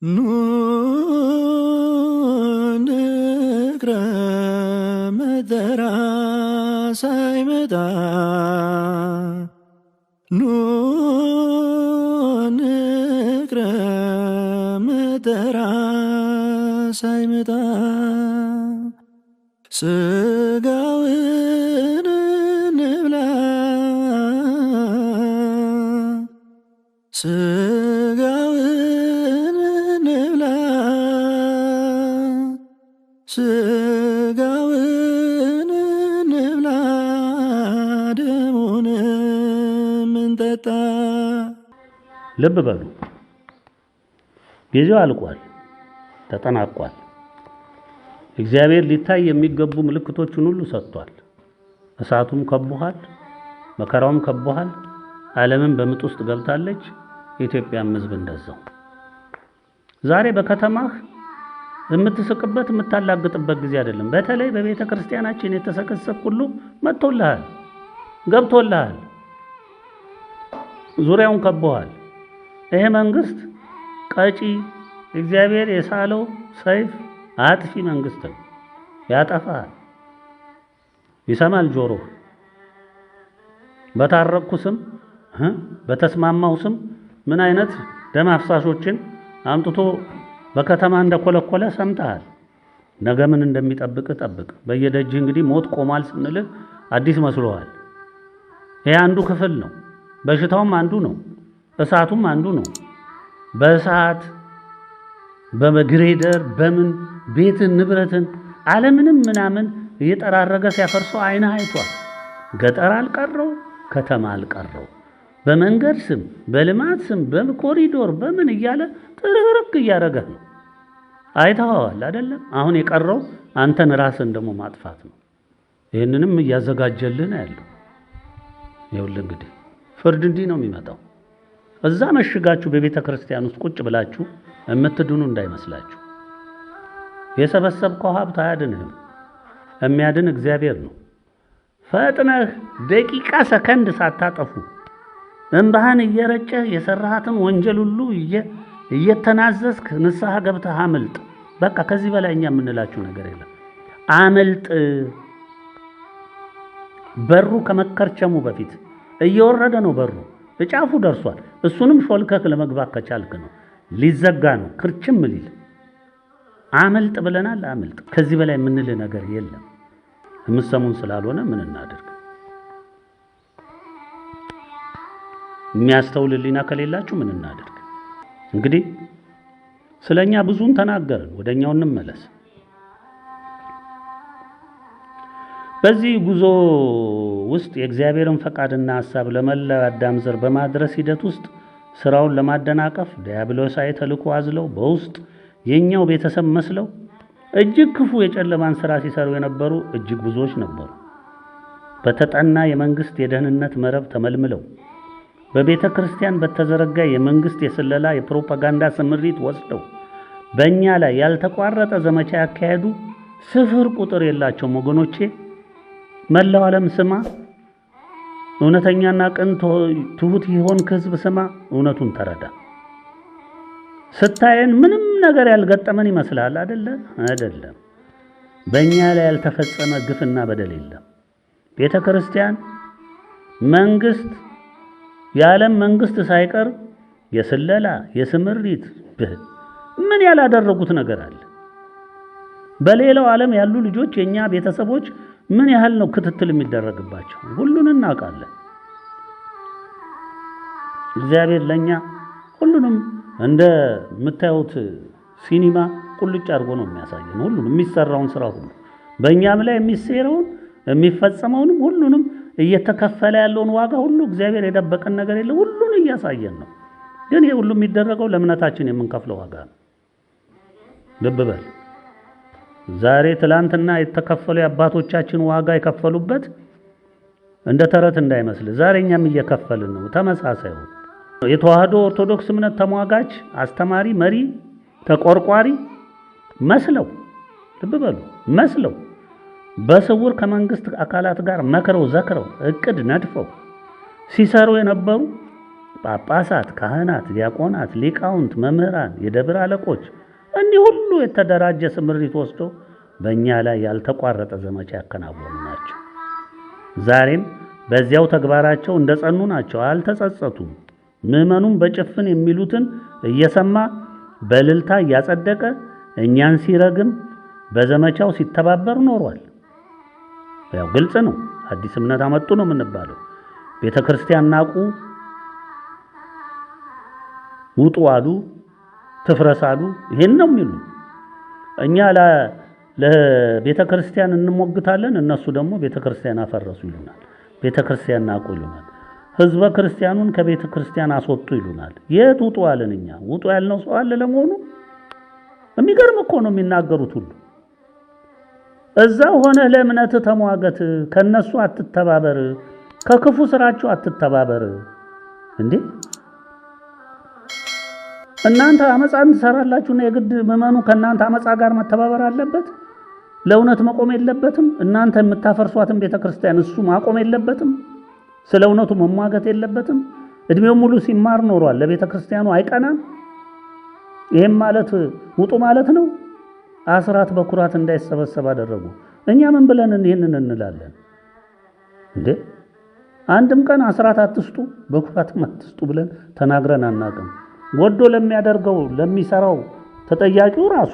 ኑ ንክረም መከራ ሳይመጣ ኑ ንክረም መከራ ሳይመጣ ሥጋውን እንብላ ሥጋውን እንብላ ሥጋውን እንብላ ደሙንም እንጠጣ። ልብ በሉ፣ ጊዜው አልቋል፣ ተጠናቋል። እግዚአብሔር ሊታይ የሚገቡ ምልክቶችን ሁሉ ሰጥቷል። እሳቱም ከቦሃል፣ መከራውም ከቦሃል። ዓለምን በምጥ ውስጥ ገብታለች። የኢትዮጵያም ሕዝብ እንደዛው። ዛሬ በከተማህ የምትስቅበት የምታላግጥበት ጊዜ አይደለም። በተለይ በቤተ ክርስቲያናችን የተሰከሰክ ሁሉ መጥቶልሃል፣ ገብቶልሃል፣ ዙሪያውን ከቦሃል። ይሄ መንግስት ቀጪ እግዚአብሔር የሳለው ሰይፍ አጥፊ መንግስት ነው። ያጠፋል፣ ይሰማል ጆሮ። በታረቅኩ ስም በተስማማው ስም ምን አይነት ደም አፍሳሾችን አምጥቶ በከተማ እንደኮለኮለ ሰምተሃል። ነገ ምን እንደሚጠብቅህ ጠብቅ። በየደጅህ እንግዲህ ሞት ቆሟል ስንልህ አዲስ መስሎሃል። ይሄ አንዱ ክፍል ነው። በሽታውም አንዱ ነው። እሳቱም አንዱ ነው። በእሳት በግሬደር በምን ቤትን ንብረትን ዓለምንም ምናምን እየጠራረገ ሲያፈርሰው አይነህ አይቷል። ገጠር አልቀረው፣ ከተማ አልቀረው። በመንገድ ስም በልማት ስም በኮሪዶር በምን እያለ ጥርቅርቅ እያደረገህ ነው። አይተኸዋል አይደለም? አሁን የቀረው አንተን ራስን ደግሞ ማጥፋት ነው። ይህንንም እያዘጋጀልህ ነው ያለው። ይኸውልህ እንግዲህ ፍርድ እንዲህ ነው የሚመጣው። እዛ መሽጋችሁ በቤተ ክርስቲያን ውስጥ ቁጭ ብላችሁ የምትድኑ እንዳይመስላችሁ። የሰበሰብከው ሀብት አያድንህም። የሚያድን እግዚአብሔር ነው። ፈጥነህ ደቂቃ ሰከንድ ሳታጠፉ እንባህን እየረጨህ የሰራሃትን ወንጀል ሁሉ እየተናዘዝክ ንስሐ ገብተህ አምልጥ። በቃ ከዚህ በላይ እኛ የምንላችሁ ነገር የለም። አምልጥ። በሩ ከመከርቸሙ በፊት እየወረደ ነው። በሩ እጫፉ ደርሷል። እሱንም ሾልከክ ለመግባት ከቻልክ ነው። ሊዘጋ ነው ክርችም ሊል። አምልጥ ብለናል። አምልጥ። ከዚህ በላይ የምንልህ ነገር የለም። የምትሰሙን ስላልሆነ ምን እናድርግ? የሚያስተውል ሕሊና ከሌላችሁ ምን እናድርግ? እንግዲህ ስለኛ ብዙን ተናገርን፣ ወደኛው እንመለስ። በዚህ ጉዞ ውስጥ የእግዚአብሔርን ፈቃድና ሐሳብ ለመላው አዳም ዘር በማድረስ ሂደት ውስጥ ስራውን ለማደናቀፍ ዲያብሎሳዊ ተልዕኮ አዝለው በውስጥ የኛው ቤተሰብ መስለው እጅግ ክፉ የጨለማን ስራ ሲሰሩ የነበሩ እጅግ ብዙዎች ነበሩ። በተጠና የመንግስት የደህንነት መረብ ተመልምለው በቤተ ክርስቲያን በተዘረጋ የመንግስት የስለላ የፕሮፓጋንዳ ስምሪት ወስደው በእኛ ላይ ያልተቋረጠ ዘመቻ ያካሄዱ ስፍር ቁጥር የላቸውም። ወገኖቼ፣ መላው ዓለም ስማ፣ እውነተኛና ቅን ትሁት የሆንክ ሕዝብ ስማ፣ እውነቱን ተረዳ። ስታየን ምንም ነገር ያልገጠመን ይመስላል አይደለ? አይደለም። በእኛ ላይ ያልተፈጸመ ግፍና በደል የለም። ቤተ ክርስቲያን፣ መንግስት፣ የዓለም መንግስት ሳይቀር የስለላ የስምሪት ምን ያላደረጉት ነገር አለ? በሌላው ዓለም ያሉ ልጆች የኛ ቤተሰቦች ምን ያህል ነው ክትትል የሚደረግባቸው? ሁሉን እናውቃለን። እግዚአብሔር ለኛ ሁሉንም እንደምታዩት ሲኒማ ቁልጭ አድርጎ ነው የሚያሳየን። ሁሉንም የሚሰራውን ስራ ሁሉ በእኛም ላይ የሚሰራውን የሚፈጸመውንም ሁሉንም እየተከፈለ ያለውን ዋጋ ሁሉ እግዚአብሔር የደበቀን ነገር የለም። ሁሉን እያሳየን ነው። ግን ይሄ ሁሉ የሚደረገው ለእምነታችን የምንከፍለው ዋጋ ነው። ልብ በል። ዛሬ ትላንትና የተከፈሉ የአባቶቻችን ዋጋ የከፈሉበት እንደ ተረት እንዳይመስል። ዛሬ እኛም እየከፈልን ነው። ተመሳሳይ የተዋህዶ ኦርቶዶክስ እምነት ተሟጋች፣ አስተማሪ፣ መሪ፣ ተቆርቋሪ መስለው፣ ልብ በሉ፣ መስለው በስውር ከመንግስት አካላት ጋር መክረው ዘክረው እቅድ ነድፈው ሲሰሩ የነበሩ ጳጳሳት፣ ካህናት፣ ዲያቆናት፣ ሊቃውንት፣ መምህራን፣ የደብር አለቆች እኒህ ሁሉ የተደራጀ ስምሪት ወስደው በእኛ ላይ ያልተቋረጠ ዘመቻ ያከናወኑ ናቸው። ዛሬም በዚያው ተግባራቸው እንደጸኑ ናቸው፣ አልተጸጸቱም። ምዕመኑም በጭፍን የሚሉትን እየሰማ በእልልታ እያጸደቀ እኛን ሲረግም በዘመቻው ሲተባበር ኖሯል። ያው ግልጽ ነው። አዲስ እምነት አመጡ ነው የምንባለው። ቤተ ክርስቲያን ናቁ፣ ውጡ አሉ፣ ትፍረስ አሉ። ይሄን ነው የሚሉ። እኛ ለቤተ ክርስቲያን እንሞግታለን፣ እነሱ ደግሞ ቤተ ክርስቲያን አፈረሱ ይሉናል። ቤተ ክርስቲያን ናቁ ይሉናል። ህዝበ ክርስቲያኑን ከቤተ ክርስቲያን አስወጡ ይሉናል። የት ውጡ አለን? እኛ ውጡ ያልነው ሰው አለ ለመሆኑ? የሚገርም እኮ ነው የሚናገሩት ሁሉ። እዛው ሆነ ለእምነት ተሟገት፣ ከነሱ አትተባበር፣ ከክፉ ስራቸው አትተባበር። እንዴ እናንተ አመፃን ትሰራላችሁና የግድ ምዕመኑ ከእናንተ አመፃ ጋር መተባበር አለበት? ለእውነት መቆም የለበትም? እናንተ የምታፈርሷትን ቤተክርስቲያን እሱ ማቆም የለበትም? ስለ እውነቱ መሟገት የለበትም? እድሜው ሙሉ ሲማር ኖሯል። ለቤተ ክርስቲያኑ አይቀናም? ይሄም ማለት ውጡ ማለት ነው። አስራት በኩራት እንዳይሰበሰብ አደረጉ። እኛ ምን ብለን ይሄንን እንላለን እንዴ? አንድም ቀን አስራት አትስጡ በኩራትም አትስጡ ብለን ተናግረን አናውቅም። ወዶ ለሚያደርገው ለሚሰራው ተጠያቂው ራሱ።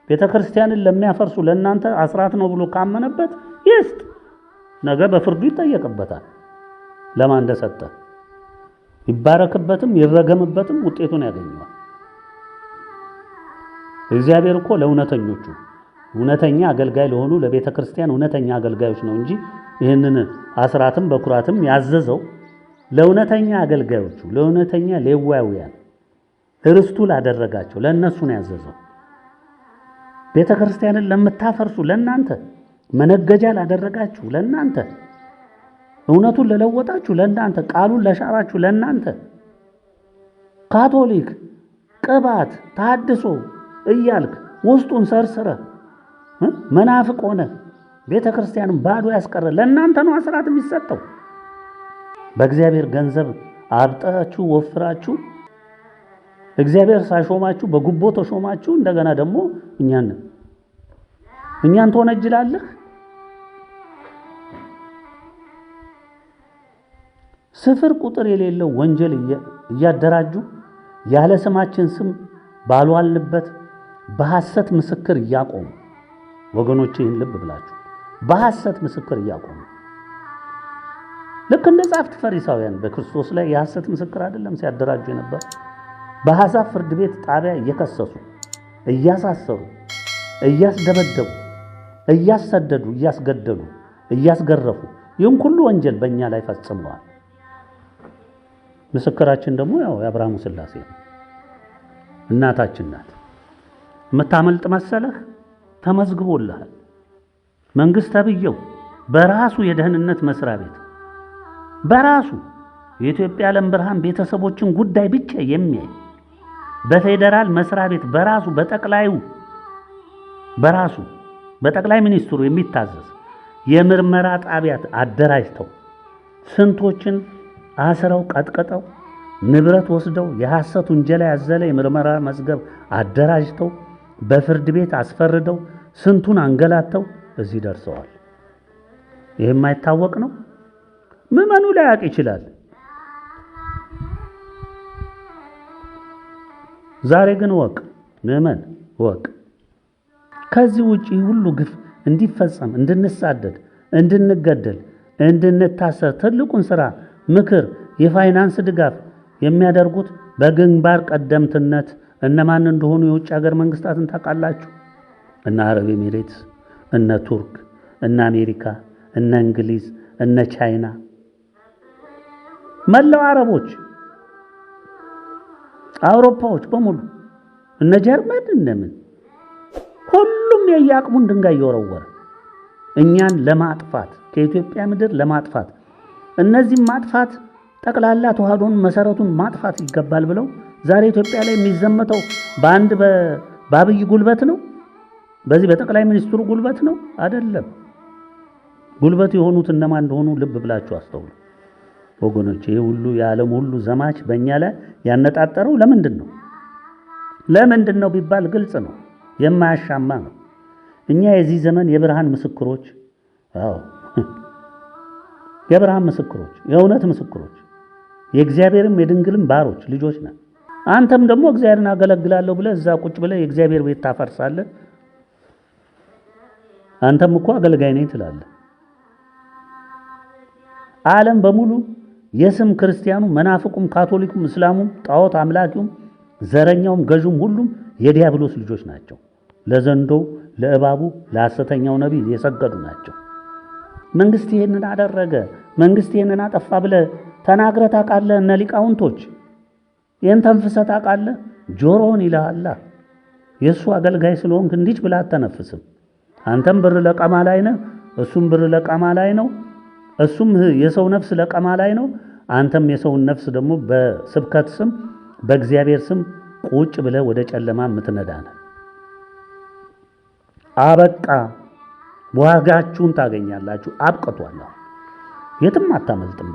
ቤተ ክርስቲያንን ለሚያፈርሱ ለእናንተ አስራት ነው ብሎ ካመነበት ይስጥ፣ ነገ በፍርዱ ይጠየቅበታል። ለማን እንደሰጠ ይባረክበትም ይረገምበትም ውጤቱን ያገኘዋል። እግዚአብሔር እኮ ለእውነተኞቹ እውነተኛ አገልጋይ ለሆኑ ለቤተ ክርስቲያን እውነተኛ አገልጋዮች ነው እንጂ ይህንን አስራትም በኩራትም ያዘዘው ለእውነተኛ አገልጋዮቹ ለእውነተኛ ሌዋውያን ርስቱ ላደረጋቸው ለእነሱ ነው ያዘዘው። ቤተ ክርስቲያንን ለምታፈርሱ ለእናንተ፣ መነገጃ ላደረጋችሁ ለእናንተ፣ እውነቱን ለለወጣችሁ ለእናንተ፣ ቃሉን ለሻራችሁ ለእናንተ፣ ካቶሊክ ቅባት ታድሶ እያልክ ውስጡን ሰርስረ መናፍቅ ሆነ ቤተ ክርስቲያንን ባዶ ያስቀረ ለእናንተ ነው አስራት የሚሰጠው። በእግዚአብሔር ገንዘብ አብጣችሁ ወፍራችሁ እግዚአብሔር ሳሾማችሁ በጉቦ ተሾማችሁ እንደገና ደግሞ እኛን ትወነጅላለህ። ስፍር ቁጥር የሌለው ወንጀል እያደራጁ ያለ ስማችን ስም ባልዋልንበት በሐሰት ምስክር እያቆሙ ወገኖቼ ይህን ልብ ብላችሁ በሐሰት ምስክር እያቆሙ ልክ እንደ ጻፍት ፈሪሳውያን በክርስቶስ ላይ የሐሰት ምስክር አይደለም ሲያደራጁ የነበር በሐሳብ ፍርድ ቤት ጣቢያ እየከሰሱ እያሳሰሩ እያስደበደቡ እያሰደዱ እያስገደሉ እያስገረፉ ይህን ሁሉ ወንጀል በእኛ ላይ ፈጽመዋል። ምስክራችን ደግሞ ያው የአብርሃሙ ሥላሴ እናታችን ናት። የምታመልጥ መሰለህ? ተመዝግቦልሃል። መንግስት ተብየው በራሱ የደህንነት መስሪያ ቤት በራሱ የኢትዮጵያ ዓለም ብርሃን ቤተሰቦችን ጉዳይ ብቻ የሚያይ በፌደራል መስሪያ ቤት በራሱ በራሱ በጠቅላይ ሚኒስትሩ የሚታዘዝ የምርመራ ጣቢያት አደራጅተው ስንቶችን አስረው ቀጥቅጠው ንብረት ወስደው የሐሰት ወንጀል ያዘለ የምርመራ መዝገብ አደራጅተው በፍርድ ቤት አስፈርደው ስንቱን አንገላተው እዚህ ደርሰዋል። ይሄ የማይታወቅ ነው? ምዕመኑ ላያውቅ ይችላል። ዛሬ ግን ወቅ ምዕመን ወቅ ከዚህ ውጪ ሁሉ ግፍ እንዲፈጸም እንድንሳደድ፣ እንድንገደል፣ እንድንታሰር ትልቁን ስራ ምክር፣ የፋይናንስ ድጋፍ የሚያደርጉት በግንባር ቀደምትነት እነማን እንደሆኑ የውጭ ሀገር መንግስታትን ታውቃላችሁ? እነ አረብ ኤሚሬትስ፣ እነ ቱርክ፣ እነ አሜሪካ፣ እነ እንግሊዝ፣ እነ ቻይና፣ መላው አረቦች፣ አውሮፓዎች በሙሉ እነ ጀርመን እነምን ሁሉም የያቅሙን ድንጋይ እየወረወረ እኛን ለማጥፋት ከኢትዮጵያ ምድር ለማጥፋት እነዚህም ማጥፋት ጠቅላላ ተዋህዶን መሰረቱን ማጥፋት ይገባል ብለው ዛሬ ኢትዮጵያ ላይ የሚዘመተው በአንድ በአብይ ጉልበት ነው? በዚህ በጠቅላይ ሚኒስትሩ ጉልበት ነው? አይደለም። ጉልበት የሆኑት እነማን እንደሆኑ ልብ ብላችሁ አስተውሉ። ወገኖች ይሄ ሁሉ የዓለም ሁሉ ዘማች በእኛ ላይ ያነጣጠረው ለምንድን ነው ቢባል ግልጽ ነው፣ የማያሻማ ነው። እኛ የዚህ ዘመን የብርሃን ምስክሮች፣ የብርሃን ምስክሮች፣ የእውነት ምስክሮች፣ የእግዚአብሔርም የድንግልም ባሮች ልጆች ነን። አንተም ደግሞ እግዚአብሔርን አገለግላለሁ ብለህ እዛ ቁጭ ብለህ የእግዚአብሔር ቤት ታፈርሳለህ። አንተም እኮ አገልጋይ ነኝ ትላለህ። ዓለም በሙሉ የስም ክርስቲያኑ፣ መናፍቁም፣ ካቶሊኩም፣ እስላሙም፣ ጣዖት አምላኪውም፣ ዘረኛውም፣ ገዥም ሁሉም የዲያብሎስ ልጆች ናቸው። ለዘንዶው፣ ለእባቡ፣ ለሐሰተኛው ነቢይ የሰገዱ ናቸው። መንግስት ይሄንን አደረገ፣ መንግስት ይሄንን አጠፋ ብለህ ተናግረህ ታውቃለህ? እነ ሊቃውንቶች ይህን ተንፍሰህ ታውቃለህ? ጆሮውን ይልሃል። የእሱ አገልጋይ ስለሆንክ እንዲች ብለህ አተነፍስም። አንተም ብር ለቀማ ላይ ነህ፣ እሱም ብር ለቀማ ላይ ነው። እሱም የሰው ነፍስ ለቀማ ላይ ነው። አንተም የሰውን ነፍስ ደግሞ በስብከት ስም በእግዚአብሔር ስም ቁጭ ብለህ ወደ ጨለማ የምትነዳ ነህ። አበቃ። ዋጋችሁን ታገኛላችሁ። አብቅቷል። የትም አታመልጥም።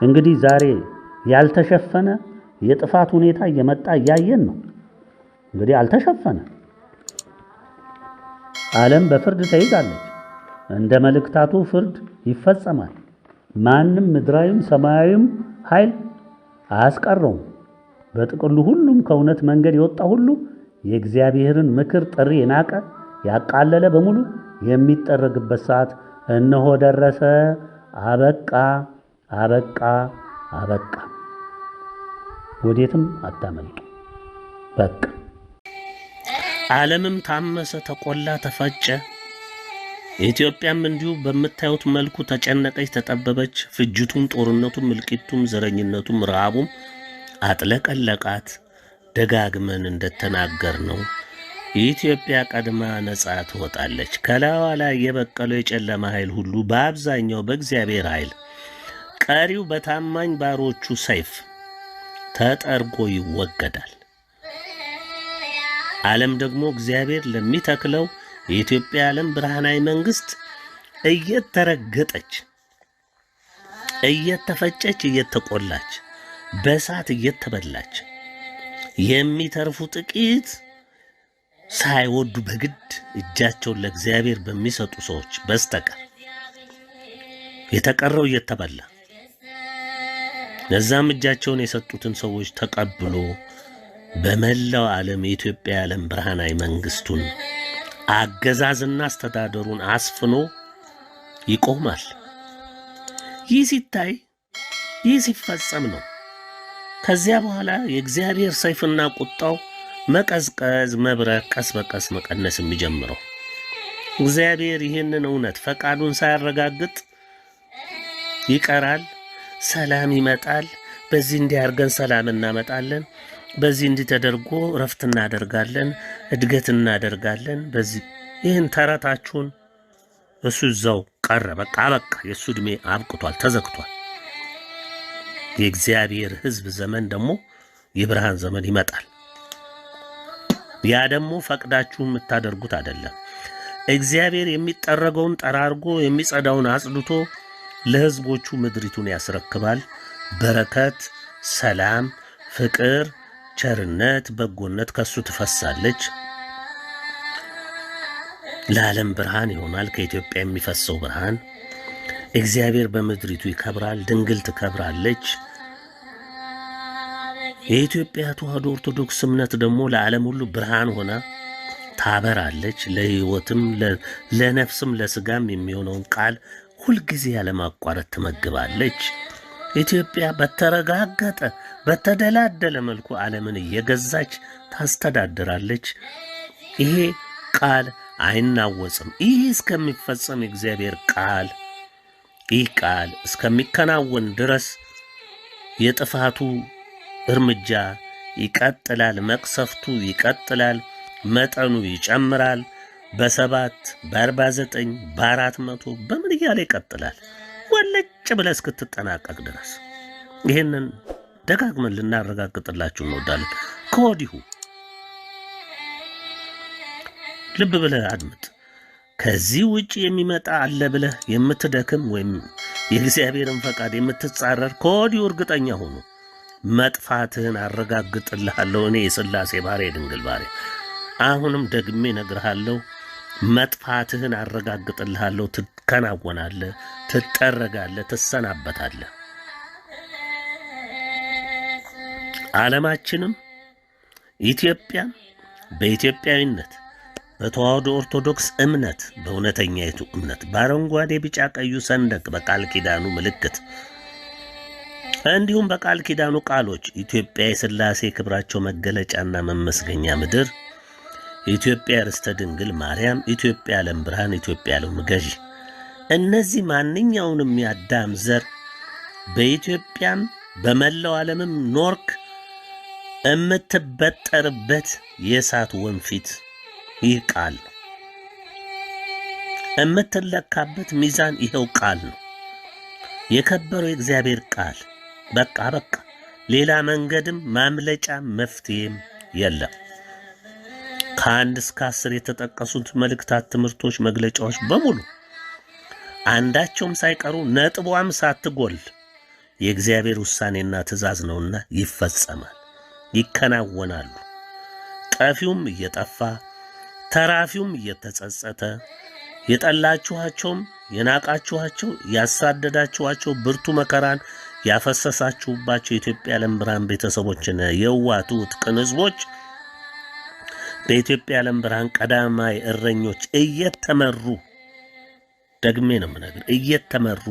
እንግዲህ ዛሬ ያልተሸፈነ የጥፋት ሁኔታ እየመጣ እያየን ነው። እንግዲህ አልተሸፈነ ዓለም በፍርድ ተይዛለች። እንደ መልእክታቱ ፍርድ ይፈጸማል። ማንም ምድራዊም ሰማያዊም ኃይል አያስቀረውም። በጥቅሉ ሁሉም ከእውነት መንገድ የወጣ ሁሉ የእግዚአብሔርን ምክር ጥሪ የናቀ ያቃለለ በሙሉ የሚጠረግበት ሰዓት እነሆ ደረሰ። አበቃ፣ አበቃ፣ አበቃ። ወዴትም አታመልጡ። በቃ ዓለምም ታመሰ፣ ተቆላ፣ ተፈጨ። ኢትዮጵያም እንዲሁ በምታዩት መልኩ ተጨነቀች፣ ተጠበበች። ፍጅቱም፣ ጦርነቱም፣ እልቂቱም፣ ዘረኝነቱም፣ ረሃቡም አጥለቀለቃት። ደጋግመን እንደተናገር ነው ኢትዮጵያ ቀድማ ነጻ ትወጣለች። ከላዋ ላይ የበቀለው የጨለማ ኃይል ሁሉ በአብዛኛው በእግዚአብሔር ኃይል፣ ቀሪው በታማኝ ባሮቹ ሰይፍ ተጠርጎ ይወገዳል። ዓለም ደግሞ እግዚአብሔር ለሚተክለው የኢትዮጵያ ዓለም ብርሃናዊ መንግስት እየተረገጠች፣ እየተፈጨች፣ እየተቆላች፣ በእሳት እየተበላች የሚተርፉ ጥቂት ሳይወዱ በግድ እጃቸውን ለእግዚአብሔር በሚሰጡ ሰዎች በስተቀር የተቀረው እየተበላ፣ ለዛም እጃቸውን የሰጡትን ሰዎች ተቀብሎ በመላው ዓለም የኢትዮጵያ ዓለም ብርሃናዊ መንግስቱን አገዛዝና አስተዳደሩን አስፍኖ ይቆማል። ይህ ሲታይ፣ ይህ ሲፈጸም ነው ከዚያ በኋላ የእግዚአብሔር ሰይፍና ቁጣው መቀዝቀዝ፣ መብረቅ፣ ቀስ በቀስ መቀነስ የሚጀምረው። እግዚአብሔር ይህንን እውነት ፈቃዱን ሳያረጋግጥ ይቀራል። ሰላም ይመጣል። በዚህ እንዲያርገን ሰላም እናመጣለን፣ በዚህ እንዲተደርጎ ረፍት እናደርጋለን፣ እድገት እናደርጋለን። በዚህ ይህን ተረታችሁን እሱ እዛው ቀረ። በቃ አበቃ። የእሱ ዕድሜ አብቅቷል፣ ተዘግቷል። የእግዚአብሔር ሕዝብ ዘመን ደግሞ የብርሃን ዘመን ይመጣል። ያ ደግሞ ፈቅዳችሁ የምታደርጉት አይደለም። እግዚአብሔር የሚጠረገውን ጠራርጎ የሚጸዳውን አጽድቶ ለሕዝቦቹ ምድሪቱን ያስረክባል። በረከት፣ ሰላም፣ ፍቅር፣ ቸርነት፣ በጎነት ከሱ ትፈሳለች። ለዓለም ብርሃን ይሆናል። ከኢትዮጵያ የሚፈሰው ብርሃን እግዚአብሔር በምድሪቱ ይከብራል። ድንግል ትከብራለች። የኢትዮጵያ ተዋሕዶ ኦርቶዶክስ እምነት ደግሞ ለዓለም ሁሉ ብርሃን ሆና ታበራለች። ለሕይወትም ለነፍስም ለስጋም የሚሆነውን ቃል ሁልጊዜ ያለማቋረጥ ትመግባለች። ኢትዮጵያ በተረጋገጠ በተደላደለ መልኩ ዓለምን እየገዛች ታስተዳድራለች። ይሄ ቃል አይናወጽም። ይህ እስከሚፈጸም የእግዚአብሔር ቃል ይህ ቃል እስከሚከናወን ድረስ የጥፋቱ እርምጃ ይቀጥላል። መቅሰፍቱ ይቀጥላል። መጠኑ ይጨምራል። በ7 በ49 በ400 በምን እያለ ይቀጥላል ወለጭ ብለህ እስክትጠናቀቅ ድረስ። ይህንን ደጋግመን ልናረጋግጥላችሁ እንወዳለን። ከወዲሁ ልብ ብለህ አድምጥ። ከዚህ ውጪ የሚመጣ አለ ብለህ የምትደክም ወይም የእግዚአብሔርን ፈቃድ የምትጻረር ከወዲሁ እርግጠኛ ሁኑ፣ መጥፋትህን አረጋግጥልሃለሁ። እኔ የሥላሴ ባሪያ የድንግል ባሪያ አሁንም ደግሜ እነግርሃለሁ፣ መጥፋትህን አረጋግጥልሃለሁ። ትከናወናለህ፣ ትጠረጋለህ፣ ትሰናበታለህ። ዓለማችንም ኢትዮጵያ በኢትዮጵያዊነት በተዋህዶ ኦርቶዶክስ እምነት በእውነተኛይቱ እምነት በአረንጓዴ ቢጫ ቀዩ ሰንደቅ በቃል ኪዳኑ ምልክት እንዲሁም በቃል ኪዳኑ ቃሎች ኢትዮጵያ የሥላሴ ክብራቸው መገለጫና መመስገኛ ምድር፣ ኢትዮጵያ ርስተ ድንግል ማርያም፣ ኢትዮጵያ ዓለም ብርሃን፣ ኢትዮጵያ ዓለም ገዢ፣ እነዚህ ማንኛውንም የአዳም ዘር በኢትዮጵያም በመላው ዓለምም ኖርክ እምትበጠርበት የእሳት ወንፊት ይህ ቃል ነው። እምትለካበት ሚዛን ይኸው ቃል ነው። የከበረው የእግዚአብሔር ቃል በቃ ሌላ መንገድም ማምለጫ መፍትሄም የለም። ከ1 እስከ 10 የተጠቀሱት መልእክታት፣ ትምህርቶች፣ መግለጫዎች በሙሉ አንዳቸውም ሳይቀሩ ነጥቧም ሳትጎል የእግዚአብሔር ውሳኔና ትእዛዝ ነውና ይፈጸማል፣ ይከናወናሉ። ጠፊውም እየጠፋ ተራፊውም እየተጸጸተ የጠላችኋቸውም የናቃችኋቸው ያሳደዳችኋቸው ብርቱ መከራን ያፈሰሳችሁባቸው የኢትዮጵያ ዓለም ብርሃን ቤተሰቦችና የዋቱት ቅን ሕዝቦች በኢትዮጵያ ዓለም ብርሃን ቀዳማይ እረኞች እየተመሩ ደግሜ ነው የምነግር እየተመሩ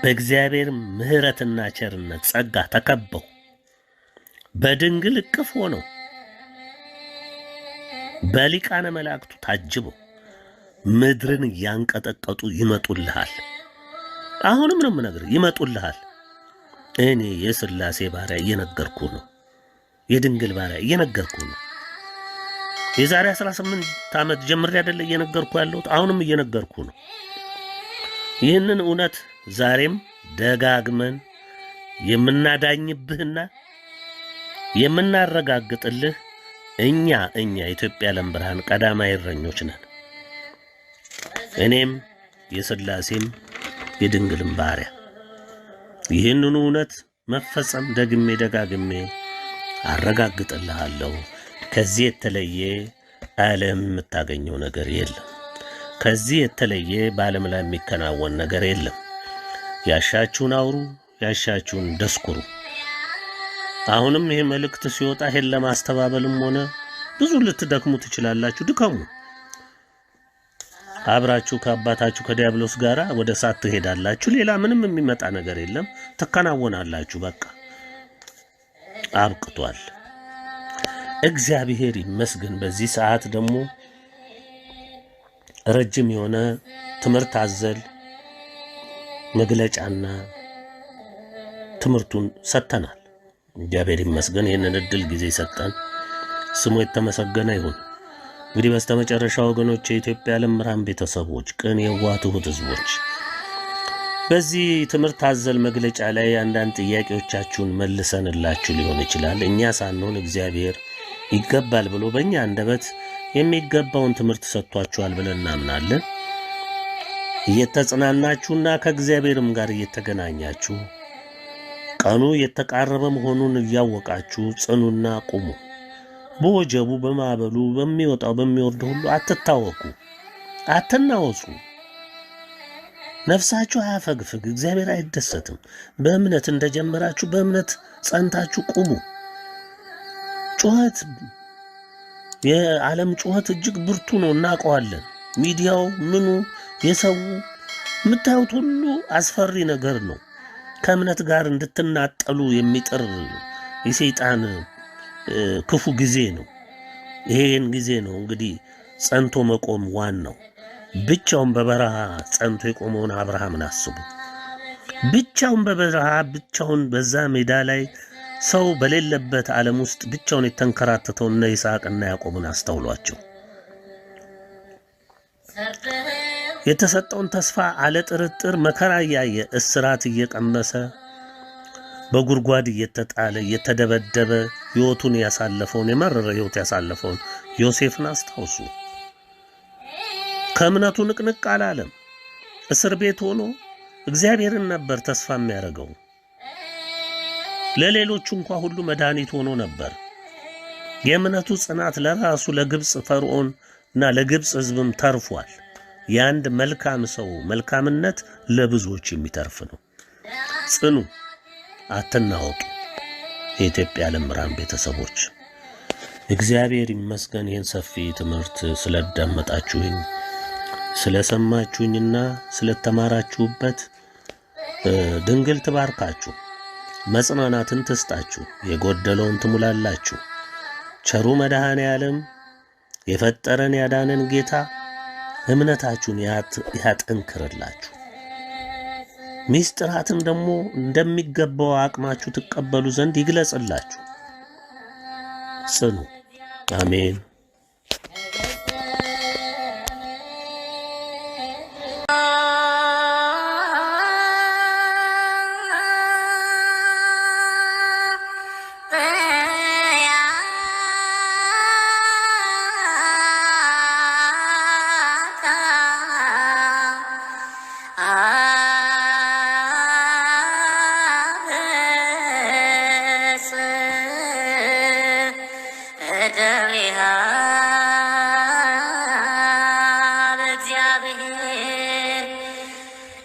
በእግዚአብሔር ምሕረትና ቸርነት ጸጋ ተከበው በድንግል እቅፍ ሆነው በሊቃነ መላእክቱ ታጅበው ምድርን ያንቀጠቀጡ ይመጡልሃል። አሁንም ነው የምነግር ይመጡልሃል። እኔ የሥላሴ ባሪያ እየነገርኩ ነው፣ የድንግል ባሪያ እየነገርኩ ነው። የዛሬ 18 ዓመት ጀምሬ አይደለ እየነገርኩ ያለሁት፣ አሁንም እየነገርኩ ነው። ይህንን እውነት ዛሬም ደጋግመን የምናዳኝብህና የምናረጋግጥልህ እኛ የኢትዮጵያ ዓለም ብርሃን ቀዳማይ እረኞች ነን። እኔም የሥላሴም የድንግልም ባሪያ ይህንን እውነት መፈጸም ደግሜ ደጋግሜ አረጋግጥልሃለሁ። ከዚህ የተለየ ዓለም የምታገኘው ነገር የለም። ከዚህ የተለየ በዓለም ላይ የሚከናወን ነገር የለም። ያሻችሁን አውሩ፣ ያሻችሁን ደስኩሩ። አሁንም ይሄ መልእክት ሲወጣ ይሄን ለማስተባበልም ሆነ ብዙ ልትደክሙ ትችላላችሁ። ድከሙ። አብራችሁ ከአባታችሁ ከዲያብሎስ ጋር ወደ እሳት ትሄዳላችሁ። ሌላ ምንም የሚመጣ ነገር የለም። ትከናወናላችሁ። በቃ አብቅቷል። እግዚአብሔር ይመስገን። በዚህ ሰዓት ደግሞ ረጅም የሆነ ትምህርት አዘል መግለጫና ትምህርቱን ሰጥተናል። እግዚአብሔር ይመስገን። ይህንን እድል ጊዜ ሰጠን። ስሙ የተመሰገነ ይሁን። እንግዲህ በስተመጨረሻ ወገኖች፣ የኢትዮጵያ ዓለም ብርሃን ቤተሰቦች፣ ቅን የዋቱት ሕዝቦች በዚህ ትምህርት አዘል መግለጫ ላይ አንዳንድ ጥያቄዎቻችሁን መልሰንላችሁ ሊሆን ይችላል። እኛ ሳንሆን እግዚአብሔር ይገባል ብሎ በእኛ አንደበት የሚገባውን ትምህርት ሰጥቷችኋል ብለን እናምናለን። እየተጽናናችሁና ከእግዚአብሔርም ጋር እየተገናኛችሁ ቀኑ የተቃረበ መሆኑን እያወቃችሁ ጽኑና ቁሙ። በወጀቡ በማዕበሉ በሚወጣው በሚወርድ ሁሉ አትታወቁ፣ አትናወጹ። ነፍሳችሁ አያፈግፍግ፣ እግዚአብሔር አይደሰትም። በእምነት እንደጀመራችሁ በእምነት ጸንታችሁ ቁሙ። ጩኸት፣ የዓለም ጩኸት እጅግ ብርቱ ነው፣ እናውቀዋለን። ሚዲያው ምኑ የሰው የምታዩት ሁሉ አስፈሪ ነገር ነው። ከእምነት ጋር እንድትናጠሉ የሚጥር የሰይጣን ክፉ ጊዜ ነው። ይሄን ጊዜ ነው እንግዲህ ጸንቶ መቆም ዋናው። ብቻውን በበረሃ ጸንቶ የቆመውን አብርሃምን አስቡ። ብቻውን በበረሃ ብቻውን በዛ ሜዳ ላይ ሰው በሌለበት ዓለም ውስጥ ብቻውን የተንከራተተውን እነ ይስሐቅና ያዕቆብን አስተውሏቸው። የተሰጠውን ተስፋ አለ ጥርጥር መከራ እያየ እስራት እየቀመሰ በጉድጓድ እየተጣለ እየተደበደበ ሕይወቱን ያሳለፈውን የመረረ ሕይወት ያሳለፈውን ዮሴፍን አስታውሱ። ከእምነቱ ንቅንቅ አላለም። እስር ቤት ሆኖ እግዚአብሔርን ነበር ተስፋ የሚያደርገው። ለሌሎቹ እንኳን ሁሉ መድኃኒት ሆኖ ነበር። የእምነቱ ጽናት ለራሱ ለግብፅ ፈርዖን እና ለግብፅ ሕዝብም ተርፏል። የአንድ መልካም ሰው መልካምነት ለብዙዎች የሚተርፍ ነው። ጽኑ፣ አትናወጡ። የኢትዮጵያ ዓለም ብርሃን ቤተሰቦች እግዚአብሔር ይመስገን። ይህን ሰፊ ትምህርት ስለዳመጣችሁኝ ስለሰማችሁኝና ስለተማራችሁበት ድንግል ትባርካችሁ፣ መጽናናትን ትስጣችሁ፣ የጎደለውን ትሙላላችሁ። ቸሩ መድኃኔ ዓለም የፈጠረን ያዳነን ጌታ እምነታችሁን ያጠንክርላችሁ። ሚስጥራትን ደግሞ እንደሚገባው አቅማችሁ ትቀበሉ ዘንድ ይግለጽላችሁ። ጽኑ። አሜን።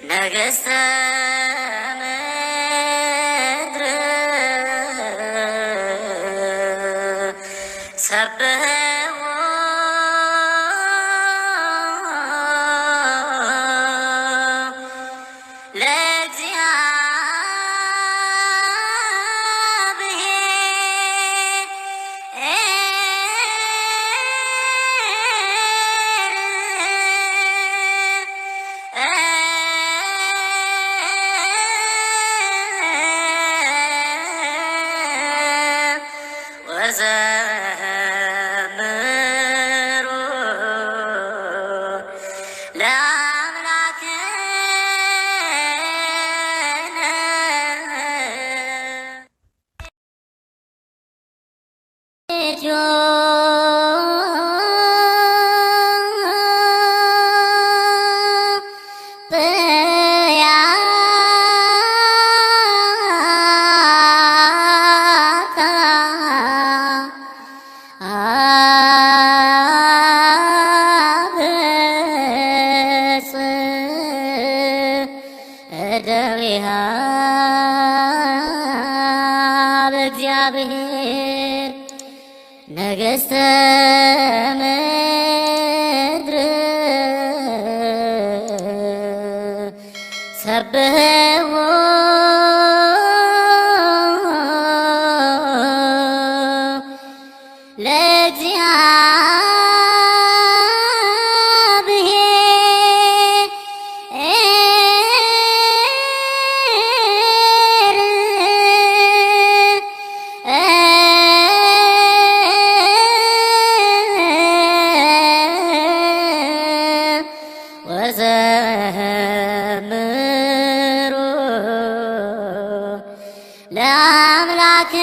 ነገሥተ ምድር ሰብሕዎ ወዘምሩ እደዊሃ በእግዚአብሔር ነገሥተ ምድር ሰብሕዎ ወዘምሩ ለአምላክ